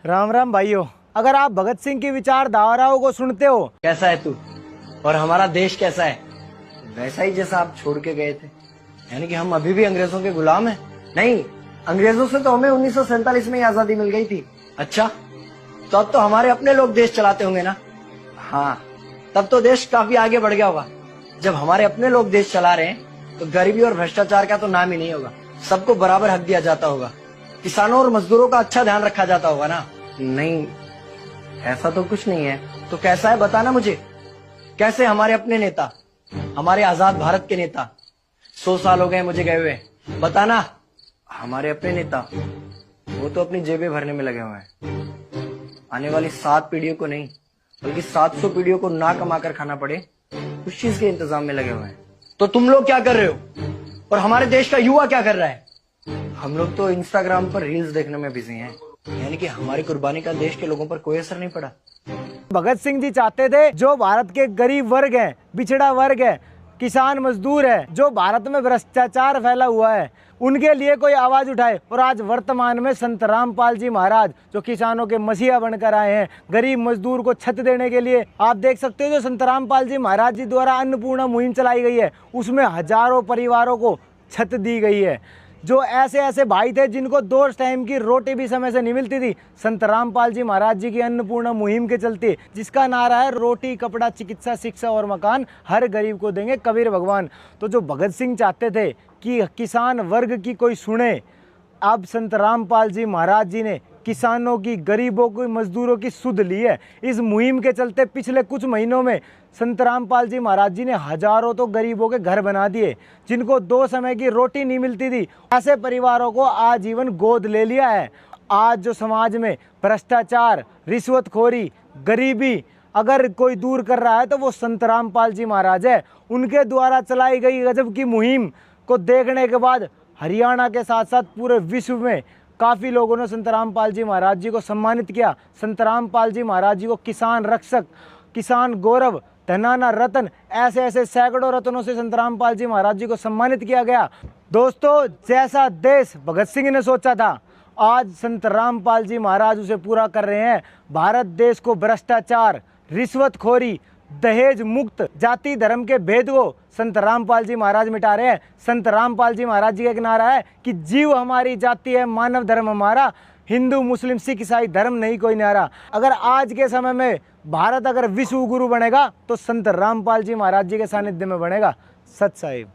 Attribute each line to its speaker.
Speaker 1: राम राम भाइयों। अगर आप भगत सिंह की विचारधाराओं को सुनते हो,
Speaker 2: कैसा है तू और हमारा देश कैसा है, वैसा ही जैसा आप छोड़ के गए थे। यानी कि हम अभी भी अंग्रेजों के गुलाम हैं? नहीं, अंग्रेजों से तो हमें 1947 में ही आजादी मिल गई थी। अच्छा, तो अब तो हमारे अपने लोग देश चलाते होंगे ना? हाँ, तब तो देश काफी आगे बढ़ गया होगा। जब हमारे अपने लोग देश चला रहे हैं तो गरीबी और भ्रष्टाचार का तो नाम ही नहीं होगा। सबको बराबर हक दिया जाता होगा, किसानों और मजदूरों का अच्छा ध्यान रखा जाता होगा ना? नहीं, ऐसा तो कुछ नहीं है। तो कैसा है बताना मुझे। कैसे हमारे अपने नेता, हमारे आजाद भारत के नेता, 100 साल हो गए मुझे गए हुए, बताना। हमारे अपने नेता वो तो अपनी जेबें भरने में लगे हुए हैं। आने वाली 7 पीढ़ियों को नहीं बल्कि 700 पीढ़ियों को ना कमा कर खाना पड़े, उस चीज के इंतजाम में लगे हुए हैं। तो तुम लोग क्या कर रहे हो और हमारे देश का युवा क्या कर रहा है? हम लोग तो इंस्टाग्राम पर रील्स देखने में बिजी हैं। यानी कि हमारी कुर्बानी का देश के लोगों पर कोई असर नहीं पड़ा।
Speaker 1: भगत सिंह जी चाहते थे जो भारत के गरीब वर्ग है, पिछड़ा वर्ग है, किसान मजदूर है, जो भारत में भ्रष्टाचार फैला हुआ है, उनके लिए कोई आवाज उठाए। और आज वर्तमान में संत रामपाल जी महाराज जो किसानों के मसीहा बनकर आए हैं, गरीब मजदूर को छत देने के लिए, आप देख सकते हो जो संत रामपाल जी महाराज जी द्वारा अन्नपूर्णा मुहिम चलाई गई है, उसमें हजारों परिवारों को छत दी गई है। जो ऐसे ऐसे भाई थे जिनको 2 टाइम की रोटी भी समय से नहीं मिलती थी, संत रामपाल जी महाराज जी की अन्नपूर्णा मुहिम के चलते, जिसका नारा है रोटी कपड़ा चिकित्सा शिक्षा और मकान हर गरीब को देंगे कबीर भगवान। तो जो भगत सिंह चाहते थे कि किसान वर्ग की कोई सुने, अब संत रामपाल जी महाराज जी ने किसानों की, गरीबों की, मजदूरों की सुध ली है। इस मुहिम के चलते पिछले कुछ महीनों में संत रामपाल जी महाराज जी ने हजारों तो गरीबों के घर बना दिए, जिनको 2 समय की रोटी नहीं मिलती थी। ऐसे परिवारों को आजीवन गोद ले लिया है। आज जो समाज में भ्रष्टाचार, रिश्वतखोरी, गरीबी अगर कोई दूर कर रहा है तो वो संत रामपाल जी महाराज है। उनके द्वारा चलाई गई गजब की मुहिम को देखने के बाद हरियाणा के साथ साथ पूरे विश्व में काफ़ी लोगों ने संत रामपाल जी महाराज जी को सम्मानित किया। संत रामपाल जी महाराज जी को किसान रक्षक, किसान गौरव, धनाना रत्न, ऐसे ऐसे सैकड़ों रत्नों से संत रामपाल जी महाराज जी को सम्मानित किया गया। दोस्तों, जैसा देश भगत सिंह ने सोचा था, आज संत रामपाल जी महाराज उसे पूरा कर रहे हैं। भारत देश को भ्रष्टाचार, रिश्वतखोरी, दहेज मुक्त, जाति धर्म के भेद को संत रामपाल जी महाराज मिटा रहे हैं। संत रामपाल जी महाराज जी का एक नारा है कि जीव हमारी जाति है, मानव धर्म हमारा, हिंदू मुस्लिम सिख ईसाई धर्म नहीं कोई न्यारा। अगर आज के समय में भारत अगर विश्व गुरु बनेगा तो संत रामपाल जी महाराज जी के सानिध्य में बनेगा। सत साहिब।